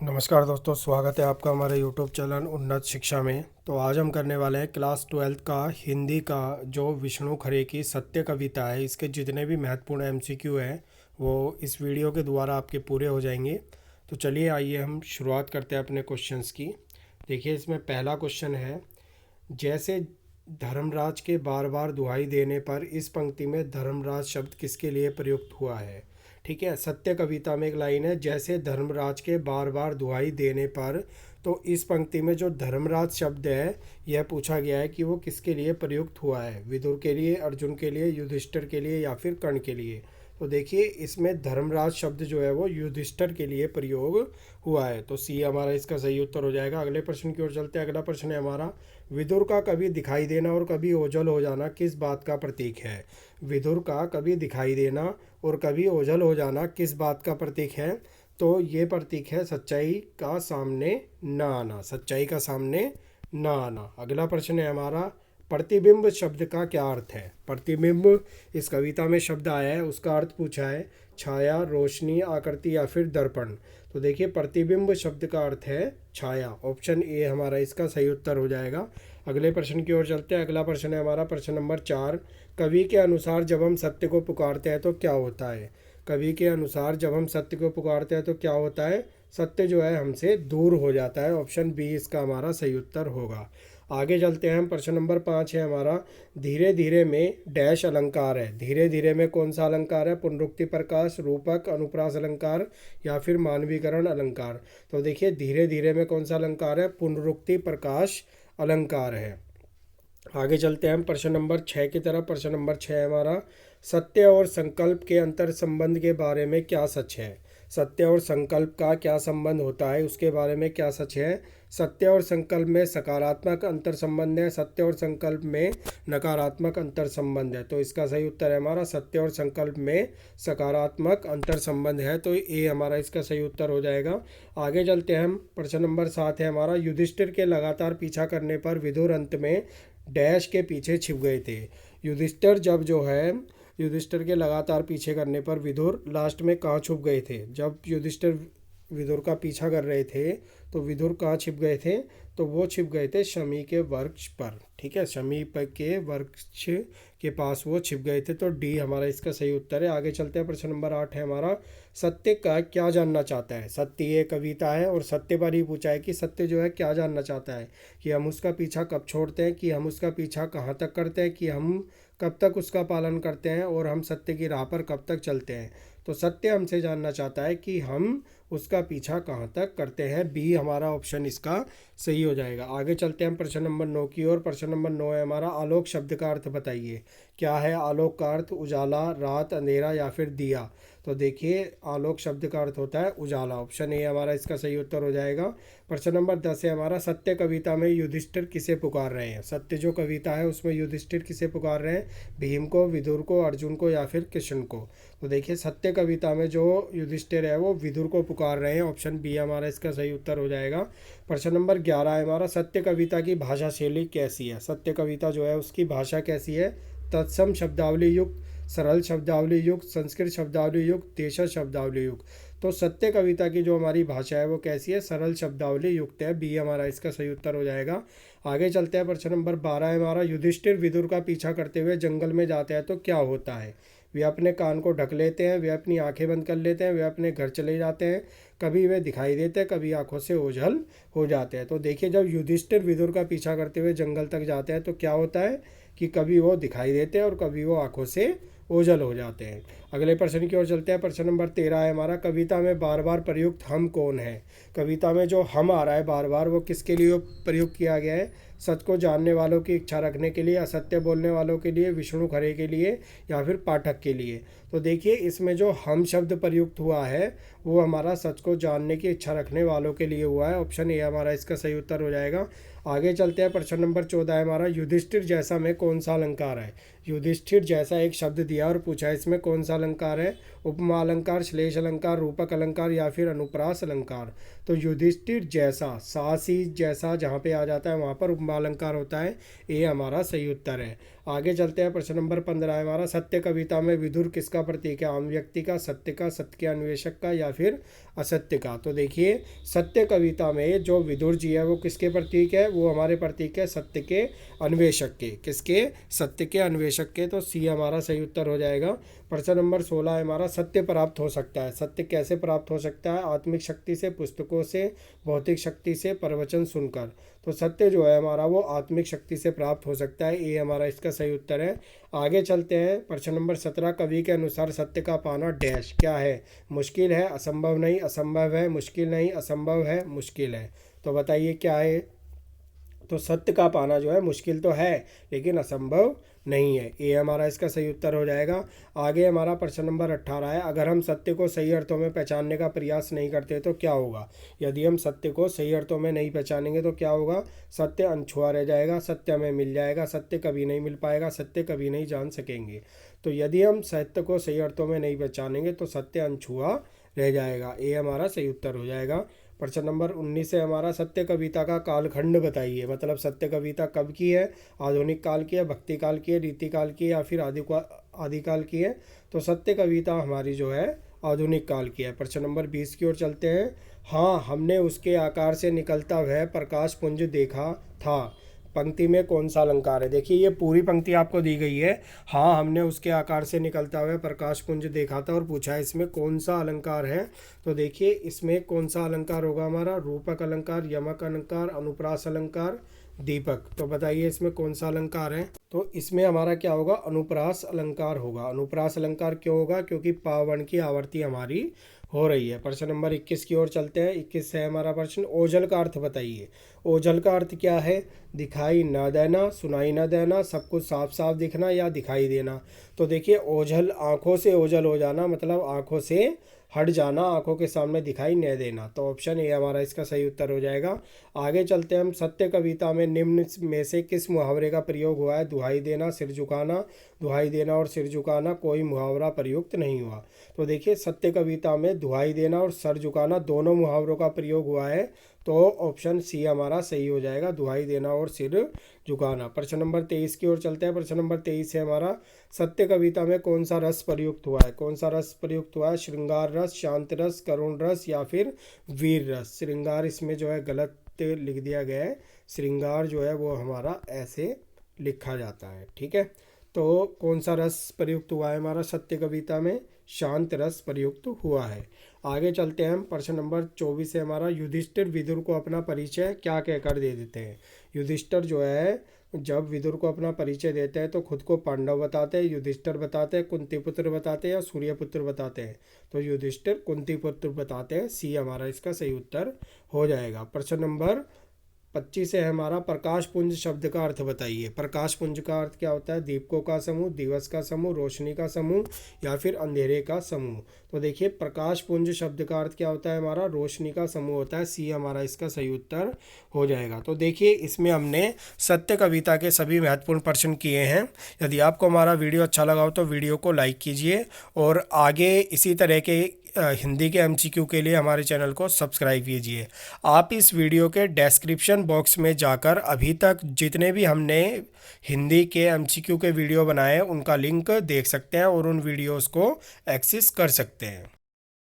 नमस्कार दोस्तों, स्वागत है आपका हमारे यूट्यूब चैनल उन्नत शिक्षा में। तो आज हम करने वाले हैं क्लास 12th का हिंदी का जो विष्णु खरे की सत्य कविता है, इसके जितने भी महत्वपूर्ण एमसीक्यू हैं वो इस वीडियो के द्वारा आपके पूरे हो जाएंगे। तो चलिए आइए हम शुरुआत करते हैं अपने क्वेश्चंस की। देखिए, इसमें पहला क्वेश्चन है, जैसे धर्मराज के बार बार दुहाई देने पर इस पंक्ति में धर्मराज शब्द किसके लिए प्रयुक्त हुआ है। ठीक है, सत्य कविता में एक लाइन है, जैसे धर्मराज के बार बार दुहाई देने पर। तो इस पंक्ति में जो धर्मराज शब्द है यह पूछा गया है कि वो किसके लिए प्रयुक्त हुआ है, विदुर के लिए, अर्जुन के लिए, युधिष्ठिर के लिए या फिर कर्ण के लिए। तो देखिए, इसमें धर्मराज शब्द जो है वो युधिष्ठिर के लिए प्रयोग हुआ है। तो सी हमारा इसका सही उत्तर हो जाएगा। अगले प्रश्न की ओर चलते हैं। अगला प्रश्न है हमारा, विदुर का कभी दिखाई देना और कभी ओझल हो जाना किस बात का प्रतीक है। विदुर का कभी दिखाई देना और कभी ओझल हो जाना किस बात का प्रतीक है। तो ये प्रतीक है सच्चाई का सामने न आना, सच्चाई का सामने न आना। अगला प्रश्न है हमारा, प्रतिबिंब शब्द का क्या अर्थ है। प्रतिबिंब इस कविता में शब्द आया है, उसका अर्थ पूछा है, छाया, रोशनी, आकृति या फिर दर्पण। तो देखिए, प्रतिबिंब शब्द का अर्थ है छाया। ऑप्शन ए हमारा इसका सही उत्तर हो जाएगा। अगले प्रश्न की ओर चलते हैं। अगला प्रश्न है हमारा प्रश्न नंबर 4, कवि के अनुसार जब हम सत्य को पुकारते हैं तो क्या होता है। कवि के अनुसार जब हम सत्य को पुकारते हैं तो क्या होता है, सत्य जो है हमसे दूर हो जाता है। ऑप्शन बी इसका हमारा सही उत्तर होगा। आगे चलते हैं हम। प्रश्न नंबर 5 है हमारा, धीरे धीरे में डैश अलंकार है। धीरे धीरे में कौन सा अलंकार है, पुनरुक्ति प्रकाश, रूपक, अनुप्रास अलंकार या फिर मानवीकरण अलंकार। तो देखिए, धीरे धीरे में कौन सा अलंकार है, पुनरुक्ति प्रकाश अलंकार है। आगे चलते हैं हम प्रश्न नंबर 6 की तरफ। प्रश्न नंबर 6 है हमारा, सत्य और संकल्प के अंतर संबंध के बारे में क्या सच है। सत्य और संकल्प का क्या संबंध होता है, उसके बारे में क्या सच है। सत्य और संकल्प में सकारात्मक अंतर संबंध है, सत्य और संकल्प में नकारात्मक अंतर संबंध है। तो इसका सही उत्तर है हमारा, सत्य और संकल्प में सकारात्मक अंतर संबंध है। तो ये हमारा इसका सही उत्तर हो जाएगा। आगे चलते हैं हम। प्रश्न नंबर 7 है हमारा, युधिष्ठिर के लगातार पीछा करने पर विदुर अंत में डैश के पीछे छिप गए थे। युधिष्ठिर जब जो है, युधिष्ठिर के लगातार पीछे करने पर विदुर लास्ट में कहाँ छुप गए थे। जब युधिष्ठिर विदुर का पीछा कर रहे थे तो विदुर कहाँ छिप गए थे, तो वो छिप गए थे शमी के वृक्ष पर। ठीक है, शमी के वृक्ष के पास वो छिप गए थे। तो डी हमारा इसका सही उत्तर है। आगे चलते हैं। प्रश्न नंबर 8 है हमारा, सत्य का क्या जानना चाहता है। सत्य ये कविता है और सत्य पर ही पूछा है कि सत्य जो है क्या जानना चाहता है, कि हम उसका पीछा कब छोड़ते हैं, कि हम उसका पीछा कहाँ तक करते हैं, कि हम कब तक उसका पालन करते हैं और हम सत्य की राह पर कब तक चलते हैं। तो सत्य हमसे जानना चाहता है कि हम उसका पीछा कहाँ तक करते हैं। बी हमारा ऑप्शन इसका सही हो जाएगा। आगे चलते हैं हम प्रश्न नंबर 9 की ओर। प्रश्न नंबर 9 है हमारा, आलोक शब्द का अर्थ बताइए। क्या है आलोक का अर्थ, उजाला, रात, अंधेरा या फिर दिया। तो देखिए, आलोक शब्द का अर्थ होता है उजाला। ऑप्शन ए हमारा इसका सही उत्तर हो जाएगा। प्रश्न नंबर 10 है हमारा, सत्य कविता में युधिष्ठिर किसे पुकार रहे हैं। सत्य जो कविता है उसमें युधिष्ठिर किसे पुकार रहे हैं, भीम को, विदुर को, अर्जुन को या फिर कृष्ण को। तो देखिए, सत्य कविता में जो युधिष्ठिर है वो विदुर को पुकार रहे हैं। ऑप्शन बी हमारा इसका सही उत्तर हो जाएगा। प्रश्न नंबर 11 है हमारा, सत्य कविता की भाषा शैली कैसी है। सत्य कविता जो है उसकी भाषा कैसी है, तत्सम शब्दावली युक्त, सरल शब्दावली युक्त, संस्कृत शब्दावली युक्त, देशज शब्दावली युक्त। तो सत्य कविता की जो हमारी भाषा है वो कैसी है, सरल शब्दावली युक्त है। बी हमारा इसका सही उत्तर हो जाएगा। आगे चलते हैं। प्रश्न नंबर 12 है हमारा, युधिष्ठिर विदुर का पीछा करते हुए जंगल में जाते हैं तो क्या होता है। वे अपने कान को ढक लेते हैं, वे अपनी आंखें बंद कर लेते हैं, वे अपने घर चले जाते हैं, कभी वे दिखाई देते हैं, कभी आंखों से ओझल हो जाते हैं। तो देखिए, जब युधिष्ठिर विदुर का पीछा करते हुए जंगल तक जाते हैं तो क्या होता है कि कभी वो दिखाई देते हैं और कभी वो आंखों से ओझल हो जाते हैं। अगले प्रश्न की ओर चलते हैं। प्रश्न नंबर 13 है हमारा, कविता में बार बार प्रयुक्त हम कौन है। कविता में जो हम आ रहा है बार बार वो किसके लिए प्रयुक्त किया गया है, सच को जानने वालों की इच्छा रखने के लिए, असत्य बोलने वालों के लिए, विष्णु खरे के लिए या फिर पाठक के लिए। तो देखिए, इसमें जो हम शब्द प्रयुक्त हुआ है वो हमारा सच को जानने की इच्छा रखने वालों के लिए हुआ है। ऑप्शन ए हमारा इसका सही उत्तर हो जाएगा। आगे चलते हैं। प्रश्न नंबर 14 है हमारा, युधिष्ठिर जैसा में कौन सा अलंकार है। युधिष्ठिर जैसा एक शब्द दिया और पूछा है इसमें कौन सा अलंकार है, उपमा अलंकार, श्लेष अलंकार, रूपक अलंकार या फिर अनुप्रास अलंकार। तो युधिष्ठिर जैसा, सासी जैसा जहाँ पे आ जाता है वहाँ पर उपमा अलंकार होता है। ये हमारा सही उत्तर है। आगे चलते हैं। प्रश्न नंबर 15 है हमारा, सत्य कविता में विदुर किसका प्रतीक है, आम व्यक्ति का, सत्य का, सत्य के अन्वेषक का या फिर असत्य का। तो देखिए सत्य कविता में जो विदुर जी है वो किसके प्रतीक है, वो हमारे प्रतीक है सत्य के अन्वेषक के। किसके? सत्य के अन्वेषक के। तो सी हमारा सही उत्तर हो जाएगा। प्रश्न नंबर 16 है हमारा, सत्य प्राप्त हो सकता है। सत्य कैसे प्राप्त हो सकता है? आत्मिक शक्ति से, पुस्तकों से, भौतिक शक्ति से, प्रवचन सुनकर। तो सत्य जो है हमारा वो आत्मिक शक्ति से प्राप्त हो सकता है। ये हमारा इसका सही उत्तर है। आगे चलते हैं। प्रश्न नंबर 17, कवि के अनुसार सत्य का पाना डैश क्या है? मुश्किल है, असंभव नहीं, असंभव है, मुश्किल नहीं, असंभव है, मुश्किल है। तो बताइए क्या है? तो सत्य का पाना जो है मुश्किल तो है लेकिन असंभव नहीं है। ये हमारा इसका सही उत्तर हो जाएगा। आगे हमारा प्रश्न नंबर 18 है, अगर हम सत्य को सही अर्थों में पहचानने का प्रयास नहीं करते तो क्या होगा? यदि हम सत्य को सही अर्थों में नहीं पहचानेंगे तो क्या होगा? सत्य अनछुआ रह जाएगा, सत्य हमें मिल जाएगा, सत्य कभी नहीं मिल पाएगा, सत्य कभी नहीं जान सकेंगे। तो यदि हम सत्य को सही अर्थों में नहीं पहचानेंगे तो सत्य अनछुआ रह जाएगा। ये हमारा सही उत्तर हो जाएगा। प्रश्न नंबर 19 है हमारा, सत्य कविता का कालखंड बताइए। मतलब सत्य कविता कब की है? आधुनिक काल की है, भक्ति काल की है, रीति काल की है या फिर आदिकाल की है? तो सत्य कविता हमारी जो है आधुनिक काल की है। प्रश्न नंबर 20 की ओर चलते हैं। हाँ, हमने उसके आकार से निकलता वह प्रकाश पुंज देखा था। पंक्ति में कौन सा अलंकार है? देखिए ये पूरी पंक्ति आपको दी गई है। हाँ, हमने उसके आकार से निकलता हुआ प्रकाश पुंज देखा था और पूछा है इसमें कौन सा अलंकार है। तो देखिए इसमें कौन सा अलंकार होगा हमारा? रूपक अलंकार, यमक अलंकार, अनुप्रास अलंकार, दीपक। तो बताइए इसमें कौन सा अलंकार है? तो इसमें हमारा क्या होगा? अनुप्रास अलंकार होगा। अनुप्रास अलंकार क्यों होगा? क्योंकि पावण की आवर्ती हमारी हो रही है। प्रश्न नंबर 21 की ओर चलते हैं। 21 है हमारा प्रश्न, ओझल का अर्थ बताइए। ओझल का अर्थ क्या है? दिखाई न देना, सुनाई न देना, सब कुछ साफ साफ दिखना या दिखाई देना। तो देखिए ओझल आंखों से ओझल हो जाना, मतलब आंखों से हट जाना, आंखों के सामने दिखाई न देना। तो ऑप्शन ए हमारा इसका सही उत्तर हो जाएगा। आगे चलते हैं हम। सत्य कविता में निम्न में से किस मुहावरे का प्रयोग हुआ है? दुहाई देना, सिर झुकाना। दुहाई देना और सिर झुकाना कोई मुहावरा प्रयुक्त नहीं हुआ। तो देखिए सत्य कविता में दुहाई देना और सर झुकाना दोनों मुहावरों का प्रयोग हुआ है। तो ऑप्शन सी हमारा सही हो जाएगा, दुहाई देना और सिर झुकाना। प्रश्न नंबर 23 की ओर चलते हैं। प्रश्न नंबर 23 है हमारा, सत्य कविता में कौन सा रस प्रयुक्त हुआ है? कौन सा रस प्रयुक्त हुआ है? श्रृंगार रस, शांत रस, करुण रस या फिर वीर रस? श्रृंगार इसमें जो है गलत लिख दिया गया है। श्रृंगार जो है वो हमारा ऐसे लिखा जाता है। ठीक है, तो कौन सा रस प्रयुक्त हुआ है हमारा सत्य कविता में? शांत रस प्रयुक्त हुआ है। आगे चलते हैं हम। प्रश्न नंबर 24 है हमारा, युधिष्ठिर विदुर को अपना परिचय क्या कहकर दे देते हैं? युधिष्ठिर जो है जब विदुर को अपना परिचय देते हैं तो खुद को पांडव बताते हैं, युधिष्ठिर बताते हैं, कुंती पुत्र बताते हैं या सूर्य पुत्र बताते हैं? तो युधिष्ठिर कुंती पुत्र बताते हैं। सी हमारा इसका सही उत्तर हो जाएगा। प्रश्न नंबर 25 है हमारा, प्रकाश पुंज शब्द का अर्थ बताइए। प्रकाश पुंज का अर्थ क्या होता है? दीपकों का समूह, दिवस का समूह, रोशनी का समूह या फिर अंधेरे का समूह? तो देखिए प्रकाश पुंज शब्द का अर्थ क्या होता है हमारा? रोशनी का समूह होता है। सी हमारा इसका सही उत्तर हो जाएगा। तो देखिए इसमें हमने सत्य कविता के सभी महत्वपूर्ण प्रश्न किए हैं। यदि आपको हमारा वीडियो अच्छा लगा हो तो वीडियो को लाइक कीजिए और आगे इसी तरह के हिंदी के एमसीक्यू के लिए हमारे चैनल को सब्सक्राइब कीजिए। आप इस वीडियो के डिस्क्रिप्शन बॉक्स में जाकर अभी तक जितने भी हमने हिंदी के एमसीक्यू के वीडियो बनाए उनका लिंक देख सकते हैं और उन वीडियोस को एक्सेस कर सकते हैं।